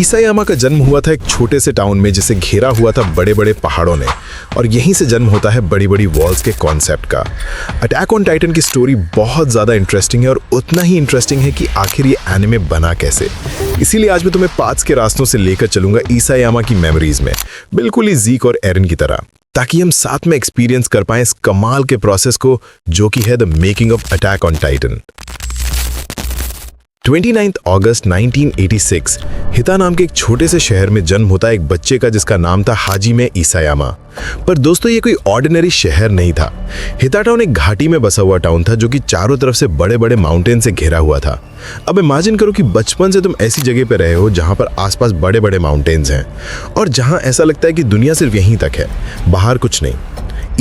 ईसायामा का जन्म हुआ था एक छोटे से टाउन में जिसे घेरा हुआ था बड़े बड़े पहाड़ों ने, और यहीं से जन्म होता है बड़ी बड़ी वॉल्स के कॉन्सेप्ट का। अटैक ऑन टाइटन की स्टोरी बहुत ज़्यादा इंटरेस्टिंग है और उतना ही इंटरेस्टिंग है कि आखिर ये एनिमे बना कैसे। इसीलिए आज मैं तुम्हें पाथ्स के रास्तों से लेकर चलूंगा ईसायामा की मेमोरीज में, बिल्कुल ही ज़ीक और एरन की तरह, ताकि हम साथ में एक्सपीरियंस कर पाएं इस कमाल के प्रोसेस को जो कि है the making of attack on Titan. 29 अगस्त 1986 हिता नाम के एक छोटे से शहर में जन्म होता है एक बच्चे का जिसका नाम था हाजिमे ईसायामा। पर दोस्तों ये कोई ऑर्डिनरी शहर नहीं था। हिता टाउन एक घाटी में बसा हुआ टाउन था जो कि चारों तरफ से बड़े बड़े माउंटेन से घिरा हुआ था। अब इमेजिन करो कि बचपन से तुम ऐसी जगह पे रहे हो जहां पर आसपास बड़े बड़े माउंटेन्स हैं और जहां ऐसा लगता है कि दुनिया सिर्फ यहीं तक है, बाहर कुछ नहीं।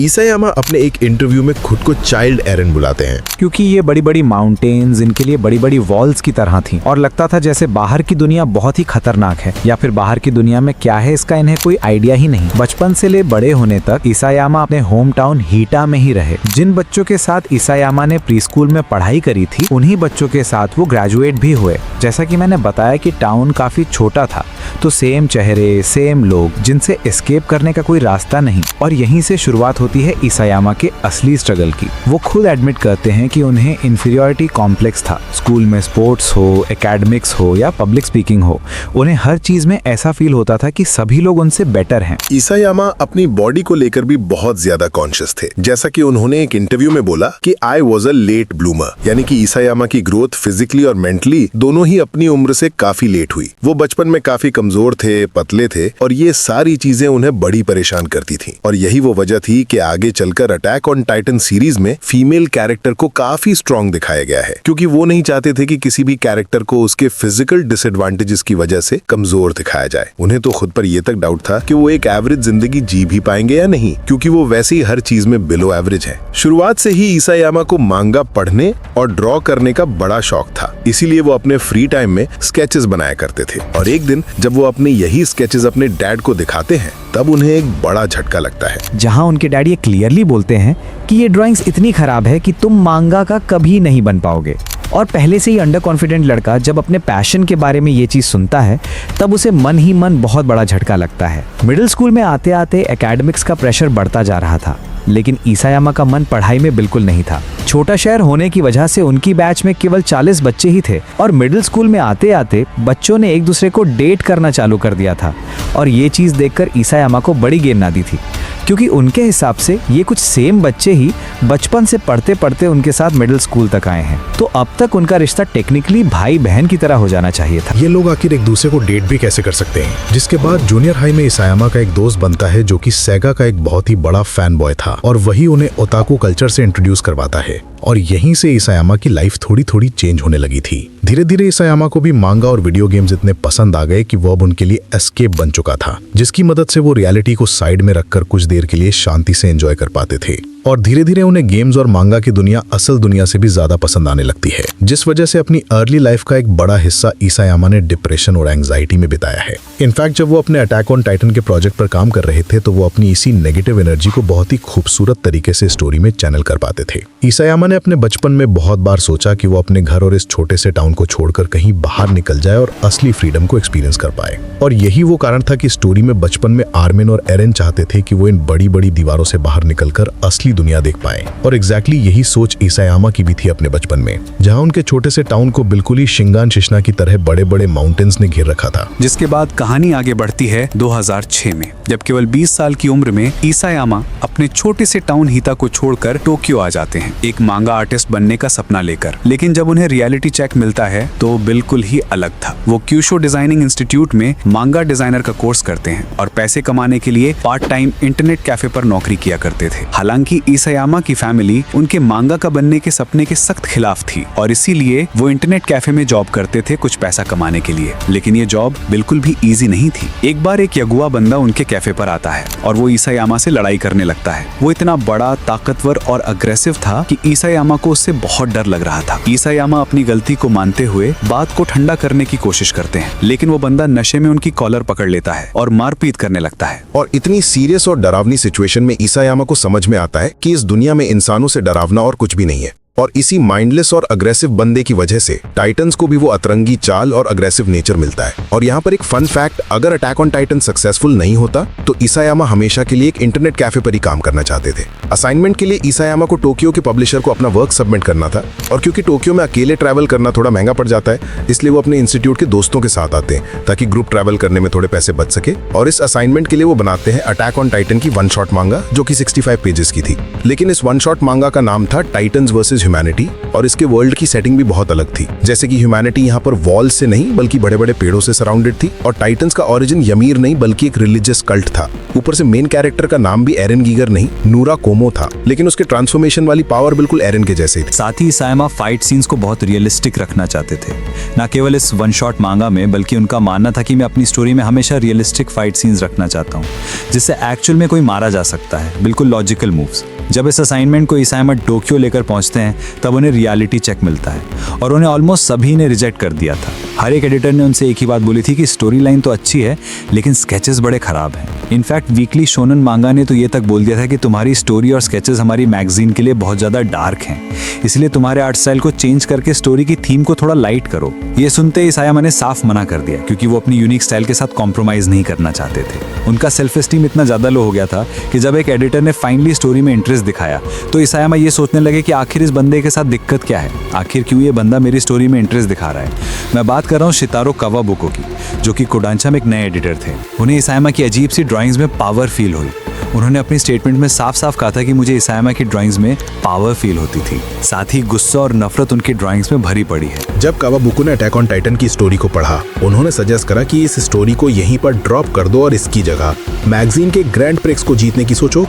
ईसायामा अपने एक इंटरव्यू में खुद को चाइल्ड एरन बुलाते हैं क्योंकि ये बड़ी बड़ी माउंटेन्स इनके लिए बड़ी बड़ी वॉल्स की तरह थी और लगता था जैसे बाहर की दुनिया बहुत ही खतरनाक है या फिर बाहर की दुनिया में क्या है इसका इन्हें कोई आइडिया ही नहीं। बचपन से ले बड़े होने तक ईसायामा अपने होम टाउन हीटा में ही रहे। जिन बच्चों के साथ ईसायामा ने प्री स्कूल में पढ़ाई करी थी उन्हीं बच्चों के साथ वो ग्रेजुएट भी हुए। जैसा कि मैंने बताया कि टाउन काफी छोटा था तो सेम चेहरे सेम लोग जिनसे एस्केप करने का कोई रास्ता नहीं, और यहीं से शुरुआत होती है ईसायामा के असली स्ट्रगल की। वो खुद एडमिट करते हैं कि उन्हें इंफीरियरिटी कॉम्प्लेक्स था। स्कूल में स्पोर्ट्स हो, एकेडमिक्स हो या पब्लिक स्पीकिंग हो, उन्हें हर चीज में ऐसा फील होता था कि सभी लोग उनसे बेटर हैं। ईसायामा अपनी बॉडी को लेकर भी बहुत ज्यादा कॉन्शियस थे। जैसा कि उन्होंने एक इंटरव्यू में बोला कि I was a late bloomer, यानी कि ईसायामा की ग्रोथ फिजिकली और मेंटली दोनों ही अपनी उम्र से काफी लेट हुई। वो बचपन में काफी कमजोर थे, पतले थे और ये सारी चीजें उन्हें बड़ी परेशान करती थी। और यही वो वजह थी कि आगे चलकर अटैक ऑन टाइटन सीरीज में फीमेल कैरेक्टर को काफी स्ट्रॉन्ग दिखाया गया है, क्योंकि वो नहीं चाहते थे कि किसी भी कैरेक्टर को उसके फिजिकल डिसएडवांटेजेस की वजह से कमजोर दिखाया जाए। उन्हें तो खुद पर यह तक डाउट था कि वो एक एवरेज जिंदगी जी भी पाएंगे या नहीं, क्योंकि वो वैसे ही हर चीज में बिलो एवरेज है। शुरुआत से ही ईसायामा को मांगा पढ़ने और ड्रॉ करने का बड़ा शौक था, इसीलिए वो अपने फ्री टाइम में स्केचेस बनाया करते थे। और एक दिन जब वो अपने यही स्केचेस अपने डैड को दिखाते हैं तब उन्हें एक बड़ा झटका लगता है, जहां उनके डैड ये क्लियरली बोलते हैं कि ये ड्राइंग्स इतनी खराब है कि तुम मांगा का कभी नहीं बन पाओगे। और पहले से ही अंडर कॉन्फिडेंट लड़का जब अपने पैशन के बारे में ये चीज सुनता है तब उसे मन ही मन बहुत बड़ा झटका लगता है। मिडिल स्कूल में आते आते एकेडमिक्स का प्रेशर बढ़ता जा रहा था, लेकिन ईसायामा का मन पढ़ाई में बिल्कुल नहीं था। छोटा शहर होने की वजह से उनकी बैच में केवल 40 बच्चे ही थे और मिडिल स्कूल में आते आते बच्चों ने एक दूसरे को डेट करना चालू कर दिया था। और ये चीज देखकर ईसायामा को बड़ी गेंद दी थी, क्योंकि उनके हिसाब से ये कुछ सेम बच्चे ही बचपन से पढ़ते पढ़ते उनके साथ मिडिल स्कूल तक आए हैं, तो अब तक उनका रिश्ता टेक्निकली भाई बहन की तरह हो जाना चाहिए था। ये लोग आखिर एक दूसरे को डेट भी कैसे कर सकते हैं। जिसके बाद जूनियर हाई में ईसायामा का एक दोस्त बनता है जो कि सेगा का एक बहुत ही बड़ा फैन बॉय था और वही उन्हें ओताकू कल्चर से इंट्रोड्यूस करवाता है। और यहीं से ईसायामा की लाइफ थोड़ी थोड़ी चेंज होने लगी थी। धीरे धीरे ईसायामा को भी मांगा और वीडियो गेम्स इतने पसंद आ गए कि वो अब उनके लिए एस्केप बन चुका था, जिसकी मदद से वो रियलिटी को साइड में रखकर कुछ देर के लिए शांति से एंजॉय कर पाते थे। और धीरे धीरे उन्हें गेम्स और मांगा की दुनिया असल दुनिया से भी ज्यादा पसंद आने लगती है, जिस वजह से अपनी अर्ली लाइफ का एक बड़ा हिस्सा ईसायामा ने डिप्रेशन और एंजाइटी में बिताया है। इनफैक्ट जब वो अपने अटैक ऑन टाइटन के प्रोजेक्ट पर काम कर रहे थे तो वो अपनी इसी नेगेटिव एनर्जी को बहुत ही खूबसूरत तरीके से स्टोरी में चैनल कर पाते थे। ईसायामा ने अपने बचपन में बहुत बार सोचा कि वो अपने घर और इस छोटे से टाउन को छोड़कर कहीं बाहर निकल जाए और असली फ्रीडम को एक्सपीरियंस कर पाए। और यही वो कारण था कि स्टोरी में बचपन में आर्मिन और एरन चाहते थे कि वो इन बड़ी बड़ी दीवारों से बाहर निकलकर असली दुनिया देख पाए। और एग्जैक्टली यही सोच ईसायामा की भी थी अपने बचपन में, जहां उनके छोटे से टाउन को बिल्कुल ही शिंगान शिशना की तरह बड़े बड़े माउंटेन्स ने घेर रखा था। जिसके बाद कहानी आगे बढ़ती है 2006 में, जब केवल 20 साल की उम्र में ईसायामा अपने छोटे से टाउन हीता को छोड़कर टोक्यो आ जाते हैं, एक मांगा आर्टिस्ट बनने का सपना लेकर। लेकिन जब उन्हें रियलिटी चेक मिलता है तो बिल्कुल ही अलग था। वो क्यूशो डिजाइनिंग इंस्टीट्यूट में मांगा डिजाइनर का कोर्स करते हैं और पैसे कमाने के लिए पार्ट टाइम इंटरनेट कैफे पर नौकरी किया करते थे। हालांकि ईसायामा की फैमिली उनके मांगा का बनने के सपने के सख्त खिलाफ थी और इसीलिए वो इंटरनेट कैफे में जॉब करते थे कुछ पैसा कमाने के लिए। लेकिन ये जॉब बिल्कुल भी इजी नहीं थी। एक बार एक यगुआ बंदा उनके कैफे पर आता है और वो ईसायामा से लड़ाई करने लगता है। वो इतना बड़ा, ताकतवर और अग्रेसिव था कि ईसायामा को उससे बहुत डर लग रहा था। ईसायामा अपनी गलती को मानते हुए बात को ठंडा करने की कोशिश करते हैं, लेकिन वो बंदा नशे में उनकी कॉलर पकड़ लेता है और मारपीट करने लगता है। और इतनी सीरियस और डरावनी सिचुएशन में ईसायामा को समझ में आता है कि इस दुनिया में इंसानों से डरावना और कुछ भी नहीं है और इसी माइंडलेस और अग्रेसिव बंदे की वजह से टाइटन्स को भी वो अतरंगी चाल और अग्रेसिव नेचर मिलता है। और यहाँ पर एक फन फैक्ट, अगर अटैक ऑन टाइटन सक्सेसफुल नहीं होता तो इसायामा हमेशा के लिए एक इंटरनेट कैफे पर ही काम करना चाहते थे। असाइनमेंट के लिए इसायामा को टोक्यो के पब्लिशर को अपना वर्क सबमिट करना था, और क्योंकि टोक्यो में अकेले ट्रैवल करना थोड़ा महंगा पड़ जाता है, इसलिए वो अपने इंस्टीट्यूट के दोस्तों के साथ आते हैं ताकि ग्रुप ट्रैवल करने में थोड़े पैसे बच सके। और इस असाइनमेंट के लिए वो बनाते हैं अटैक ऑन टाइटन की वन शॉट मांगा, जो कि 65 पेजेस की थी। लेकिन इस वन शॉट मांगा का नाम था टाइटन्स वर्सेस ह्यूमैनिटी, और इसके वर्ल्ड की सेटिंग भी बहुत अलग थी। जैसे कि ह्यूमैनिटी यहाँ पर वॉल से नहीं बल्कि बड़े बड़े पेड़ों से सराउंडेड थी, और टाइटन्स का ओरिजिन यमीर नहीं बल्कि एक रिलीजियस कल्ट था। ऊपर से मेन कैरेक्टर का नाम भी एरन गीगर नहीं, नूरा कोमो था, लेकिन उसके ट्रांसफॉर्मेशन वाली पावर बिल्कुल एरन के जैसे थी। साथ ही इसायामा फाइट सीन्स को बहुत रियलिस्टिक रखना चाहते थे, न केवल इस वन शॉट मांगा में, बल्कि उनका मानना था कि मैं अपनी स्टोरी में हमेशा रियलिस्टिक फाइट सीन्स रखना चाहता हूँ जिससे एक्चुअल में कोई मारा जा सकता है, बिल्कुल लॉजिकल मूव्स। जब इस असाइनमेंट को इसायामा टोक्यो लेकर पहुंचते हैं तब उन्हें रियलिटी चेक मिलता है, और उन्हें ऑलमोस्ट सभी ने रिजेक्ट कर दिया था। हर एक एडिटर ने उनसे एक ही बात बोली थी कि स्टोरी लाइन तो अच्छी है लेकिन स्केचेस बड़े खराब हैं। इनफैक्ट वीकली शोनन मांगा ने तो ये तक बोल दिया था कि तुम्हारी स्टोरी और स्केचेस हमारी मैगजीन के लिए बहुत ज़्यादा डार्क हैं, इसलिए तुम्हारे आर्ट स्टाइल को चेंज करके स्टोरी की थीम को थोड़ा लाइट करो। ये सुनते ही इसायामा ने साफ मना कर दिया, क्योंकि वो अपनी यूनिक स्टाइल के साथ कॉम्प्रोमाइज़ नहीं करना चाहते थे। उनका सेल्फ एस्टीम इतना ज़्यादा लो हो गया था कि जब एक एडिटर ने फाइनली स्टोरी में इंटरेस्ट दिखाया तो इसायामा ये सोचने लगे कि आखिर इस बंदे के साथ दिक्कत क्या है, आखिर क्यों ये बंदा मेरी स्टोरी में इंटरेस्ट दिखा रहा है। मैं बात कर रहा हूँ शितारो कावाबुको की, जो कि कोडांचा में एक नए एडिटर थे। उन्हें इसायामा की अजीब सी ड्राइंग्स में पावर फील हुई। उन्होंने अपनी स्टेटमेंट में साफ साफ कहा था कि मुझे इसायामा की ड्राइंग्स में पावर फील होती थी। साथ ही गुस्सा और नफरत उनकी ड्राइंग्स में भरी पड़ी है। जब कावाबुको ने अटैक ऑन टाइटन की स्टोरी को पढ़ा, उन्होंने सजेस्ट करा कि इस स्टोरी को यहीं पर ड्रॉप कर दो और इसकी जगह मैगजीन के ग्रैंड प्रिक्स को जीतने की सोचो।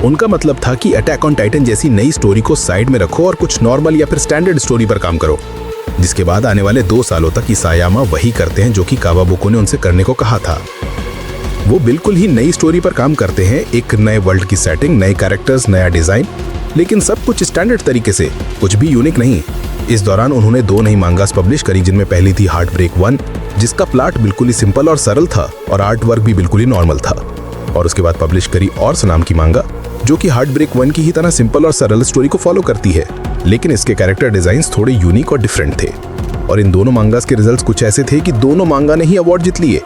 उनका मतलब था कि अटैक ऑन टाइटन जैसी नई स्टोरी को साइड में रखो और कुछ नॉर्मल या फिर स्टैंडर्ड स्टोरी पर काम करो। जिसके बाद आने वाले 2 सालों तक इसायामा वही करते हैं जो कि कावाबुको ने उनसे करने को कहा था। वो बिल्कुल ही नई स्टोरी पर काम करते हैं, एक नए वर्ल्ड की सेटिंग, नए कैरेक्टर्स, नया डिजाइन, लेकिन सब कुछ स्टैंडर्ड तरीके से, कुछ भी यूनिक नहीं। इस दौरान उन्होंने 2 नई मांगास पब्लिश करी, जिनमें पहली थी हार्ट ब्रेक 1, जिसका प्लॉट बिल्कुल ही सिंपल और सरल था और आर्ट वर्क भी बिल्कुल ही नॉर्मल था। और उसके बाद पब्लिश करी ऑर्स नाम की मांगा, जो कि हार्ट ब्रेक 1 की ही तरह सिंपल और सरल स्टोरी को फॉलो करती है, लेकिन इसके कैरेक्टर डिजाइन्स थोड़े यूनिक और डिफरेंट थे। और इन दोनों मांगास के रिजल्ट्स कुछ ऐसे थे कि दोनों मांगा ने ही अवार्ड जीत लिए।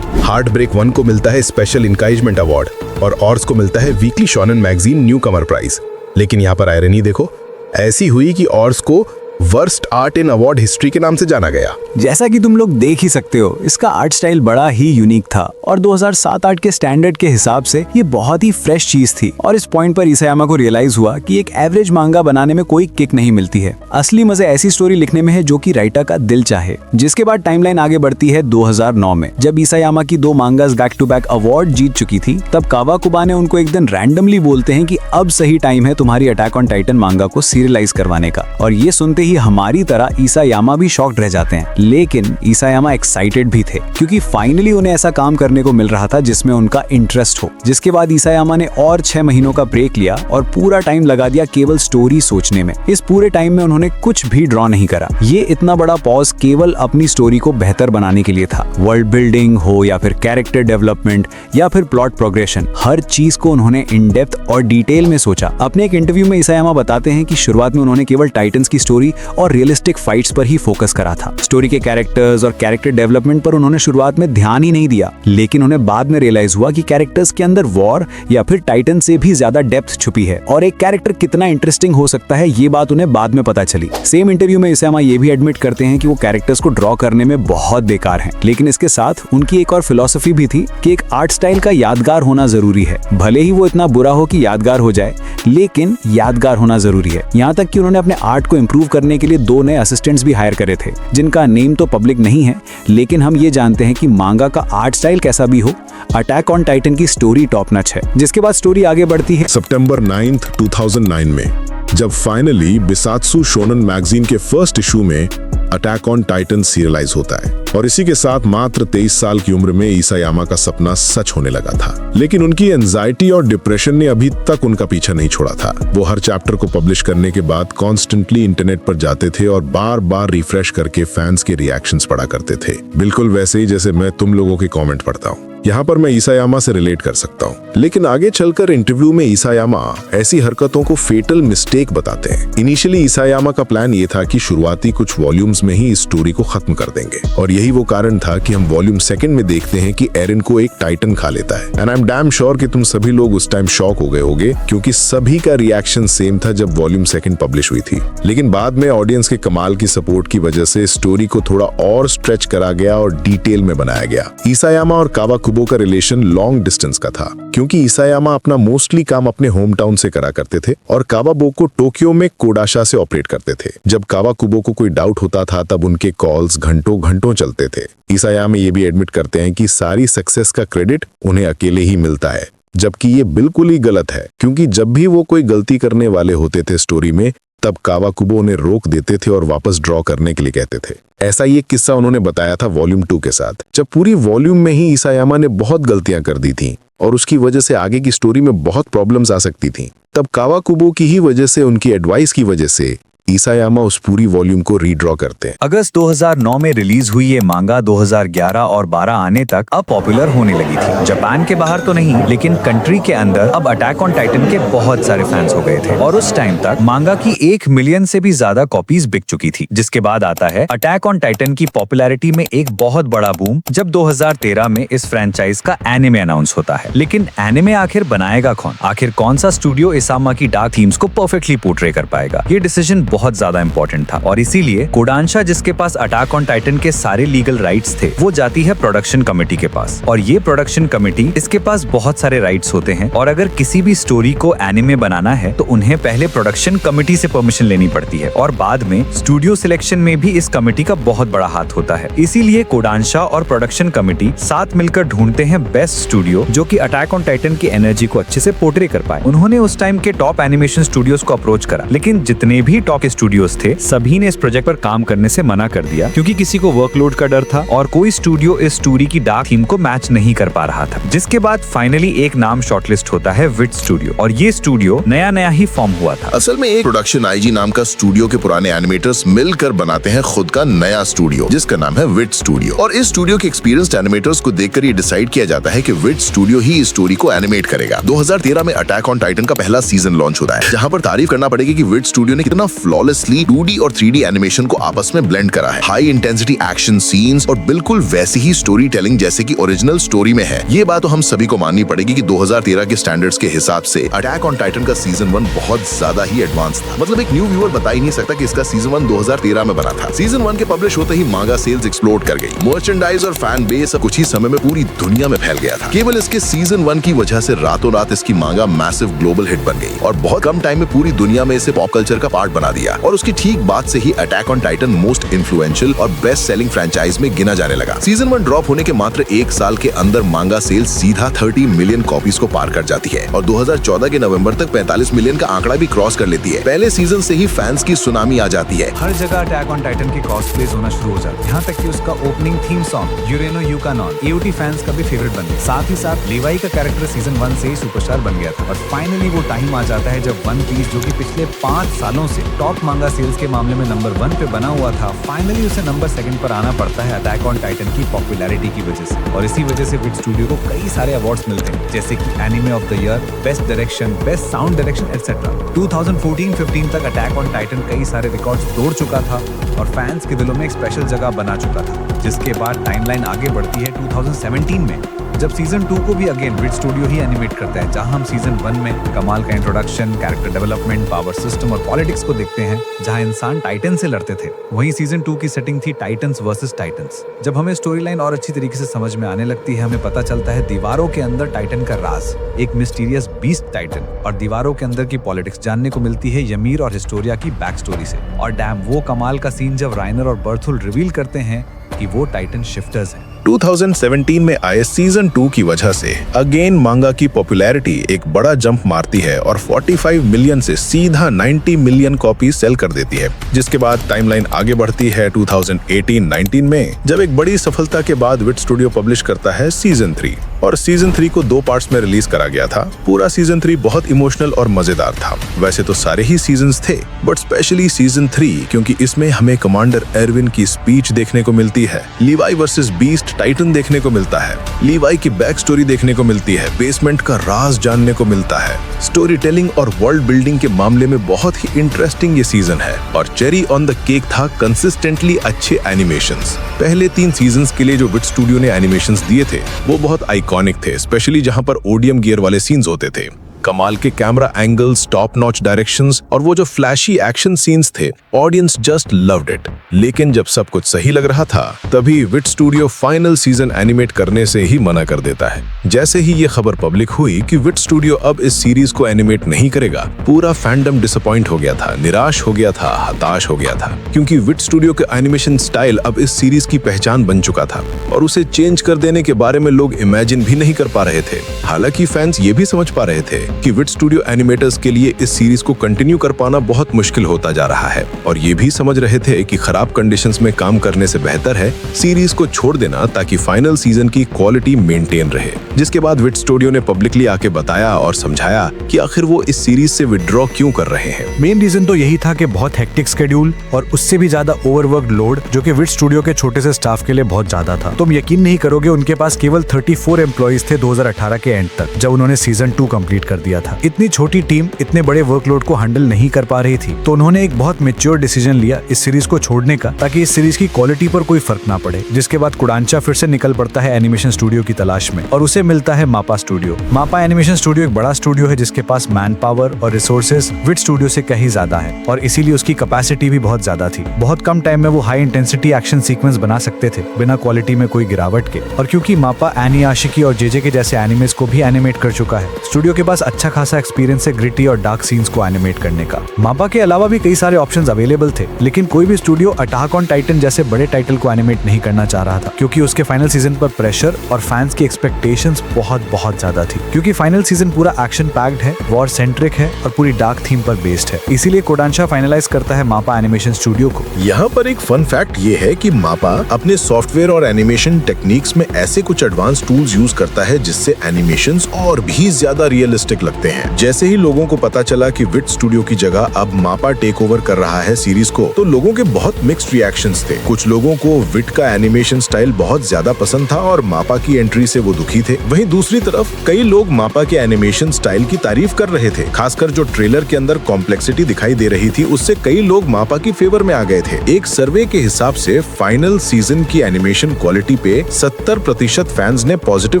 हार्ट ब्रेक 1 को मिलता है स्पेशल इंकरेजमेंट अवार्ड और ऑर्स को मिलता है वीकली शोनन मैगजीन न्यू कमर प्राइज। लेकिन यहाँ पर आयरनी देखो, ऐसी हुई कि ऑर्स को worst art in award history के नाम से जाना गया। जैसा कि तुम लोग देख ही सकते हो, इसका आर्ट स्टाइल बड़ा ही यूनिक था और 2007-8 के स्टैंडर्ड के हिसाब से ये बहुत ही फ्रेश चीज थी। और इस पॉइंट पर इसायामा को रियलाइज हुआ कि एक एवरेज मांगा बनाने में कोई किक नहीं मिलती है। असली मजे ऐसी स्टोरी लिखने में है जो कि राइटर का दिल चाहे। जिसके बाद टाइमलाइन आगे बढ़ती है 2009 में, जब इसायामा की 2 mangas back to back award जीत चुकी थी। तब कावाकुबा ने उनको एक दिन रैंडमली बोलते हैं कि अब सही टाइम है तुम्हारी अटैक ऑन टाइटन मांगा को सीरियलाइज करवाने का। और ये सुनते ही हमारी तरह इसायामा भी शॉक्ड रह जाते हैं, लेकिन इसायामा एक्साइटेड भी थे क्योंकि फाइनली उन्हें ऐसा काम करने को मिल रहा था जिसमें उनका इंटरेस्ट हो। जिसके बाद इसायामा ने और 6 महीनों का ब्रेक लिया और पूरा टाइम लगा दिया केवल स्टोरी सोचने में। इस पूरे टाइम में उन्होंने कुछ भी ड्रॉ नहीं करा। ये इतना बड़ा पॉज केवल अपनी स्टोरी को बेहतर बनाने के लिए था। वर्ल्ड बिल्डिंग हो या फिर कैरेक्टर डेवलपमेंट या फिर प्लॉट प्रोग्रेशन, हर चीज को उन्होंने इन डेप्थ और डिटेल में सोचा। अपने एक इंटरव्यू में इसायामा बताते हैं कि शुरुआत में उन्होंने केवल टाइटन्स की स्टोरी और रियलिस्टिक फाइट्स पर ही फोकस करा था। स्टोरी के कैरेक्टर्स और कैरेक्टर डेवलपमेंट पर उन्होंने शुरुआत में ध्यान ही नहीं दिया, लेकिन उन्हें बाद में रियलाइज हुआ कि कैरेक्टर्स के अंदर वॉर या फिर टाइटन से भी ज्यादा डेप्थ छुपी है और एक कैरेक्टर कितना इंटरेस्टिंग हो सकता है ये बात उन्हें बाद में पता चली। सेम इंटरव्यू में इसायामा ये भी एडमिट करते हैं कि वो कैरेक्टर्स को ड्रॉ करने में बहुत बेकार हैं, लेकिन इसके साथ उनकी एक और फिलॉसफी भी थी कि एक आर्ट स्टाइल का यादगार होना जरूरी है। भले ही वो इतना बुरा हो कि यादगार हो जाए, लेकिन यादगार होना जरूरी है। यहाँ तक कि उन्होंने अपने आर्ट को इम्प्रूव करने के लिए 2 नए असिस्टेंट्स भी हायर करे थे, जिनका नेम तो पब्लिक नहीं है, लेकिन हम ये जानते हैं कि मांगा का आर्ट स्टाइल कैसा भी हो, अटैक ऑन टाइटन की स्टोरी टॉप नच है। जिसके बाद स्टोरी आगे बढ़ती है सितंबर 9, 2009 में, जब फाइनली बिसात्सु शोनन मैगजीन के फर्स्ट इशू में अटैक ऑन टाइटन सीरियलाइज होता है। और इसी के साथ मात्र 23 साल की उम्र में इसायामा का सपना सच होने लगा था। लेकिन उनकी एंजाइटी और डिप्रेशन ने अभी तक उनका पीछा नहीं छोड़ा था। वो हर चैप्टर को पब्लिश करने के बाद कॉन्स्टेंटली इंटरनेट पर जाते थे और बार बार रिफ्रेश करके फैंस के रिएक्शंस पढ़ा करते थे, बिल्कुल वैसे ही जैसे मैं तुम लोगों के कमेंट पढ़ता हूँ। यहाँ पर मैं ईसायामा से रिलेट कर सकता हूँ। लेकिन आगे चलकर इंटरव्यू में ईसायामा ऐसी हरकतों को फेटल मिस्टेक बताते हैं। इनिशियली ईसायामा का प्लान ये था कि शुरुआती कुछ वॉल्यूम्स में ही इस स्टोरी को खत्म कर देंगे, और यही वो कारण था कि हम वॉल्यूम 2 में देखते हैं कि एरन को एक टाइटन खा लेता है। And I am damn sure कि तुम सभी लोग उस टाइम शॉक हो गए होगे, क्योंकि सभी का रिएक्शन सेम था जब वॉल्यूम 2 पब्लिश हुई थी। लेकिन बाद में ऑडियंस के कमाल की सपोर्ट की वजह से स्टोरी को थोड़ा और स्ट्रेच करा गया और डिटेल में बनाया गया। ईसायामा और कावाकुबो का रिलेशन लॉन्ग डिस्टेंस का था, क्योंकि ईसायामा अपना मोस्टली काम अपने होम टाउन से करा करते थे और कावाबोको टोक्यो में कोडाशा से ऑपरेट करते थे। जब कावाकुबो को कोई डाउट होता था तब उनके कॉल्स घंटों घंटों चलते थे। ईसायामा ये भी एडमिट करते हैं कि सारी सक्सेस का क्रेडिट उन्हें अकेले ही मिलता है, जबकि ये बिल्कुल ही गलत है, क्योंकि जब भी वो कोई गलती करने वाले होते थे स्टोरी में, तब कावाकुबो उन्हें रोक देते थे और वापस ड्रॉ करने के लिए कहते थे। ऐसा ही एक किस्सा उन्होंने बताया था वॉल्यूम 2 के साथ, जब पूरी वॉल्यूम में ही ईसायामा ने बहुत गलतियां कर दी थी और उसकी वजह से आगे की स्टोरी में बहुत प्रॉब्लम्स आ सकती थी। तब कावाकुबो की ही वजह से, उनकी एडवाइस की वजह से ईसायामा उस पूरी वॉल्यूम को रीड्रॉ करते हैं। अगस्त 2009 में रिलीज हुई ये मांगा 2011 और 12 आने तक अब पॉपुलर होने लगी थी। जापान के बाहर तो नहीं, लेकिन कंट्री के अंदर अब अटैक ऑन टाइटन के बहुत सारे फैंस हो गए थे और उस टाइम तक मांगा की 1 मिलियन से भी ज्यादा कॉपीज बिक चुकी थी। जिसके बाद आता है अटैक ऑन टाइटन की पॉपुलैरिटी में एक बहुत बड़ा बूम, जब 2013 में इस फ्रेंचाइज का एनिमे अनाउंस होता है। लेकिन एनिमे आखिर बनाएगा कौन? आखिर कौन सा स्टूडियो इसामा की डार्क थीम्स को परफेक्टली पोर्ट्रे कर पाएगा? ये डिसीजन बहुत ज्यादा इंपॉर्टेंट था और इसीलिए कोडांशा, जिसके पास अटैक ऑन टाइटन के सारे लीगल राइट्स थे, वो जाती है प्रोडक्शन कमेटी के पास। और ये प्रोडक्शन कमेटी, इसके पास बहुत सारे राइट्स होते हैं और अगर किसी भी स्टोरी को एनिमे बनाना है तो उन्हें पहले प्रोडक्शन कमेटी से परमिशन लेनी पड़ती है और बाद में स्टूडियो सिलेक्शन में भी इस कमेटी का बहुत बड़ा हाथ होता है। इसीलिए कोडांशा और प्रोडक्शन कमेटी साथ मिलकर ढूंढते हैं बेस्ट स्टूडियो जो कि अटैक ऑन टाइटन की एनर्जी को अच्छे से पोर्ट्रे कर पाए। उन्होंने उस टाइम के टॉप एनिमेशन स्टूडियोज को अप्रोच करा, लेकिन जितने भी टॉप स्टूडियोज थे सभी ने इस प्रोजेक्ट पर काम करने से मना कर दिया, क्योंकि किसी को वर्कलोड का डर था और कोई स्टूडियो इस स्टोरी की डार्क थीम को मैच नहीं कर पा रहा था। जिसके बाद फाइनली एक नाम शॉर्टलिस्ट होता है, विट स्टूडियो, और ये स्टूडियो नया ही फॉर्म हुआ था। असल में एक प्रोडक्शन आईजी नाम का स्टूडियो के पुराने एनिमेटर्स मिलकर बनाते हैं खुद का नया स्टूडियो, जिसका नाम है विट स्टूडियो। और इस स्टूडियो के एक्सपीरियंस्ड एनिमेटर्स को देखकर ये डिसाइड किया जाता है कि विट स्टूडियो ही इस स्टोरी को एनिमेट करेगा। 2013 में अटैक ऑन टाइटन का पहला सीजन लॉन्च होता है, जहां पर तारीफ करना पड़ेगी कि विट स्टूडियो ने कितना फ्लॉलेसली 2D और 3D एनिमेशन को आपस में ब्लेंड करा है। हाई इंटेंसिटी एक्शन सीन्स और बिल्कुल वैसी ही स्टोरी टेलिंग जैसे कि ओरिजिनल स्टोरी में है। ये बात तो हम सभी को माननी पड़ेगी कि 2013 के स्टैंडर्ड्स के हिसाब से अटैक ऑन टाइटन का सीजन 1 बहुत ज्यादा ही एडवांस था। मतलब एक न्यू व्यूअर बता ही नहीं सकता कि इसका सीजन 1 2013 में बना था। सीजन 1 के पब्लिश होते ही मांगा सेल्स एक्सप्लोड कर गई। मर्चेंडाइज और फैन बेस कुछ ही समय में पूरी दुनिया में फैल गया था। केवल इसके सीजन 1 की वजह से रातों रात इसकी मांगा मैसिव ग्लोबल हिट बन गई और बहुत कम टाइम में पूरी दुनिया में इसे पॉप कल्चर का पार्ट बना दिया। और उसकी ठीक बाद से ही attack on Titan most influential और बेस्ट सेलिंग फ्रेंचाइज में गिना जाने लगा। सीजन 1 ड्रॉप होने के मात्र 1 साल के अंदर मांगा सेल्स सीधा 30 मिलियन कॉपीज को पार कर जाती है और 2014 के नवंबर तक 45 मिलियन का आंकड़ा भी क्रॉस कर लेती है। पहले सीजन से ही फैंस की सुनामी आ जाती है। हर जगह अटैक ऑन टाइटन की क्रॉस प्लेस होना शुरू हो जाता है, यहाँ तक कि उसका ओपनिंग थीम सॉन्ग यूरेनो यूकानॉन AOT फैंस का भी फेवरेट बन गया। साथ ही साथ लेवाई का कैरेक्टर सीजन 1 से ही सुपरस्टार बन गया था। और फाइनली वो टाइम आ जाता है जब वन पीस, जो कि पिछले 5 सालों से टॉप मांगा सेल्स के मामले में नंबर 1 पे बना हुआ था, फाइनली उसे नंबर 2 पर आना पड़ता है अटैक ऑन टाइटन की पॉपुलैरिटी की वजह से। और इसी वजह से विट स्टूडियो को कई सारे अवार्ड्स मिलते हैं, जैसे कि anime of the year, best direction, best sound direction etcetera. 2014-15 तक अटैक ऑन टाइटन कई सारे रिकॉर्ड्स तोड़ चुका था और फैंस के दिलों में एक स्पेशल जगह बना चुका था। जिसके बाद टाइमलाइन आगे बढ़ती है 2017 में, जब सीजन 2 को भी अगेन विट स्टूडियो ही एनिमेट करता है, जहां हम सीजन 1 में कमाल का introduction, character development, power system और पॉलिटिक्स को देखते हैं, जहां इंसान टाइटन से लड़ते थे। वहीं सीजन 2 की सेटिंग थी टाइटन्स वर्सेस टाइटन्स। जब हमें स्टोरी लाइन और अच्छी तरीके से समझ में आने लगती है, हमें पता चलता है दीवारों के अंदर टाइटन का राज, एक मिस्टीरियस बीस्ट टाइटन, और दीवारों के अंदर की पॉलिटिक्स जानने को मिलती है यमीर और हिस्टोरिया की बैक स्टोरी से। और डैम वो कमाल का सीन जब राइनर और बर्थुल रिवील करते हैं कि वो टाइटन शिफ्टर्स हैं। 2017 में आए सीजन 2 की वजह से अगेन मांगा की पॉपुलैरिटी एक बड़ा जंप मारती है और 45 मिलियन से सीधा 90 मिलियन कॉपी सेल कर देती है। जिसके बाद टाइमलाइन आगे बढ़ती है 2018-19 में, जब एक बड़ी सफलता के बाद विट स्टूडियो पब्लिश करता है सीजन 3। और सीजन 3 को 2 पार्ट्स में रिलीज करा गया था। पूरा सीजन 3 बहुत इमोशनल और मजेदार था। वैसे तो सारे ही सीजन्स थे, बट स्पेशली सीजन 3, क्योंकि इसमें हमें कमांडर एरविन की स्पीच देखने को मिलती है। लीवाई वर्सेस बीस्ट टाइटन देखने को मिलता है, लीवाई की बैक स्टोरी देखने को मिलती है, बेसमेंट का राज जानने को मिलता है। स्टोरी टेलिंग और वर्ल्ड बिल्डिंग के मामले में बहुत ही इंटरेस्टिंग ये सीजन है और चेरी ऑन द केक था कंसिस्टेंटली अच्छे एनिमेशंस। पहले 3 सीजन्स के लिए जो विट स्टूडियो ने एनिमेशंस दिए थे वो बहुत आइकॉनिक थे, स्पेशली जहां पर ओडियम गियर वाले सीन्स होते थे। कमाल के camera angles, top notch directions और वो जो फ्लैशी एक्शन सीन्स थे, ऑडियंस जस्ट लव्ड इट। लेकिन जब सब कुछ सही लग रहा था तभी विट स्टूडियो फाइनल सीजन एनिमेट करने से ही मना कर देता है। जैसे ही ये खबर पब्लिक हुई कि विट स्टूडियो अब इस सीरीज को एनिमेट नहीं करेगा, पूरा फैंडम डिसअपॉइंट हो गया था, निराश हो गया था, हताश हो गया था, क्योंकि विट स्टूडियो के एनिमेशन स्टाइल अब इस सीरीज की पहचान बन चुका था और उसे चेंज कर देने के बारे में लोग इमेजिन भी नहीं कर पा रहे थे। हालांकि फैंस ये भी समझ पा रहे थे कि विट स्टूडियो एनिमेटर्स के लिए इस सीरीज को कंटिन्यू कर पाना बहुत मुश्किल होता जा रहा है और ये भी समझ रहे थे कि खराब कंडीशंस में काम करने से बेहतर है सीरीज को छोड़ देना ताकि फाइनल सीजन की क्वालिटी मेंटेन रहे। जिसके बाद विट स्टूडियो ने पब्लिकली आके बताया और समझाया कि आखिर वो इस सीरीज से विड्रॉ क्यों कर रहे हैं। मेन रीजन तो यही था कि बहुत हेक्टिक शेड्यूल और उससे भी ज्यादा ओवरवर्क लोड जो कि विट स्टूडियो के छोटे से स्टाफ के लिए बहुत ज्यादा था। तुम यकीन नहीं करोगे, उनके पास केवल 34 एम्प्लॉइज थे 2018 के एंड तक, जब उन्होंने सीजन 2 कंप्लीट कर दिया था। इतनी छोटी टीम इतने बड़े वर्कलोड को हैंडल नहीं कर पा रही थी, तो उन्होंने एक बहुत मैच्योर डिसीजन लिया इस सीरीज को छोड़ने का, ताकि इस सीरीज की क्वालिटी पर कोई फर्क ना पड़े। जिसके बाद कोडांचा फिर से निकल पड़ता है एनिमेशन स्टूडियो की तलाश में और उसे मिलता है मापा स्टूडियो। मापा एनिमेशन स्टूडियो एक बड़ा स्टूडियो है जिसके पास मैन पावर और रिसोर्सेज विट स्टूडियो से कहीं ज्यादा है और इसीलिए उसकी कैपेसिटी भी बहुत ज्यादा थी। बहुत कम टाइम में वो हाई इंटेंसिटी एक्शन सीक्वेंस बना सकते थे बिना क्वालिटी में कोई गिरावट के। और क्योंकि मापा एनी आशिकी और जेजे के जैसे एनिमेस को भी एनिमेट कर चुका है, स्टूडियो के पास अच्छा खासा एक्सपीरियंस है ग्रिटी और डार्क सीन्स को एनिमेट करने का। मापा के अलावा भी कई सारे ऑप्शंस अवेलेबल थे, लेकिन कोई भी स्टूडियो अटैक ऑन टाइटन जैसे बड़े टाइटल को एनिमेट नहीं करना चाह रहा था, क्योंकि उसके फाइनल सीजन पर प्रेशर और फैंस की एक्सपेक्टेशंस बहुत ज्यादा थी। क्योंकि फाइनल सीजन पूरा एक्शन पैक्ड है, वॉर सेंट्रिक है और पूरी डार्क थीम पर बेस्ड है, इसीलिए कोडांशा फाइनलाइज करता है मापा एनिमेशन स्टूडियो को। यहाँ पर एक फन फैक्ट ये है कि मापा अपने सॉफ्टवेयर और एनिमेशन टेक्निक्स में ऐसे कुछ एडवांस टूल्स यूज करता है जिससे एनिमेशंस और भी ज्यादा रियलिस्टिक लगते हैं। जैसे ही लोगों को पता चला कि विट स्टूडियो की जगह अब मापा टेक ओवर कर रहा है सीरीज को, तो लोगों के बहुत मिक्स्ड रिएक्शंस थे। कुछ लोगों को विट का एनिमेशन स्टाइल बहुत ज्यादा पसंद था और मापा की एंट्री से वो दुखी थे। वहीं दूसरी तरफ कई लोग मापा के एनिमेशन स्टाइल की तारीफ कर रहे थे, खासकर जो ट्रेलर के अंदर कॉम्प्लेक्सिटी दिखाई दे रही थी उससे कई लोग मापा की फेवर में आ गए थे। एक सर्वे के हिसाब से फाइनल सीजन की एनिमेशन क्वालिटी पे 70% फैंस ने पॉजिटिव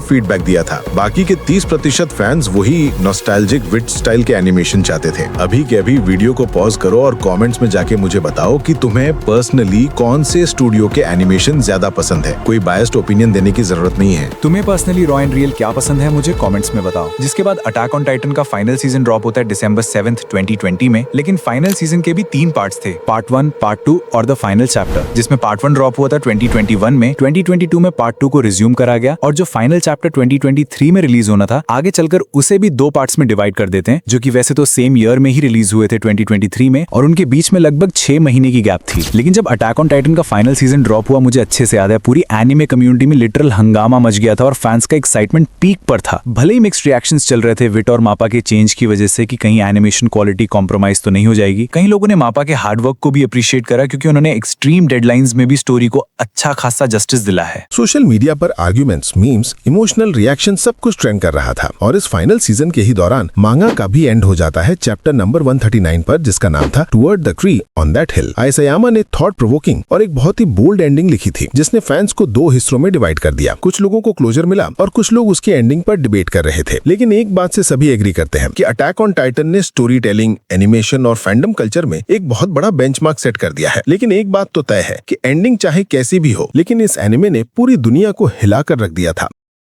फीडबैक दिया था, बाकी के 30% फैंस वही नॉस्टैल्जिक विट स्टाइल के एनिमेशन चाहते थे। अभी के अभी वीडियो को पॉज करो और कमेंट्स में जाके मुझे बताओ कि तुम्हें पर्सनली कौन से स्टूडियो के एनिमेशन ज्यादा पसंद है। कोई बायस्ड ओपिनियन देने की जरूरत नहीं है। तुम्हें पर्सनली रॉ एंड रियल क्या पसंद है मुझे कमेंट्स में बताओ। जिसके बाद अटैक ऑन टाइटन का फाइनल सीजन ड्रॉप होता है December 7th, 2020 में, लेकिन फाइनल सीजन के भी 3 पार्ट्स थे, पार्ट 1, पार्ट 2 और द फाइनल चैप्टर। जिसमें पार्ट 1 ड्रॉप हुआ था 2021 में, 2022 में पार्ट 2 को रिज्यूम करा गया और जो फाइनल चैप्टर 2023 में रिलीज होना था, आगे चलकर उसे भी 2 पार्ट्स में डिवाइड कर देते हैं, जो कि वैसे तो सेम ईयर में ही रिलीज हुए थे 2023 में, और उनके बीच में लगभग 6 महीने की गैप थी। लेकिन जब अटैक ऑन टाइटन का फाइनल सीजन ड्रॉप हुआ, मुझे अच्छे से याद है, पूरी एनिमे कम्युनिटी में लिटरल हंगामा मच गया था और फैंस का एक्साइटमेंट पीक पर था। भले ही मिक्स्ड रिएक्शंस चल रहे थे विट और मापा के चेंज की वजह से कि कहीं एनिमेशन क्वालिटी कॉम्प्रोमाइज तो नहीं हो जाएगी। कई लोगों ने मापा के हार्डवर्क को भी अप्रिशिएट करा क्योंकि उन्होंने एक्सट्रीम डेडलाइंस में भी स्टोरी को अच्छा खासा जस्टिस दिला है। सोशल मीडिया पर आर्ग्यूमेंट्स, मीम्स, इमोशनल रिएक्शन सब कुछ ट्रेंड कर रहा था और इस फाइनल सीजन के ही दौरान मांगा का भी एंड हो जाता है चैप्टर नंबर 139 पर, जिसका नाम था toward the tree on that hill. Isayama ने थॉट प्रोवोकिंग और एक बहुत ही बोल्ड एंडिंग लिखी थी जिसने फैंस को 2 हिस्सों में डिवाइड कर दिया। कुछ लोगों को क्लोजर मिला और कुछ लोग उसकी एंडिंग पर डिबेट कर रहे थे, लेकिन एक बात से सभी एग्री करते हैं कि अटैक ऑन टाइटन ने स्टोरी टेलिंग, एनिमेशन और फैंडम कल्चर में एक बहुत बड़ा बेंचमार्क सेट कर दिया है। लेकिन एक बात तो तय है कि एंडिंग चाहे कैसी भी हो, लेकिन इस एनिमे ने पूरी दुनिया को हिलाकर रख दिया था।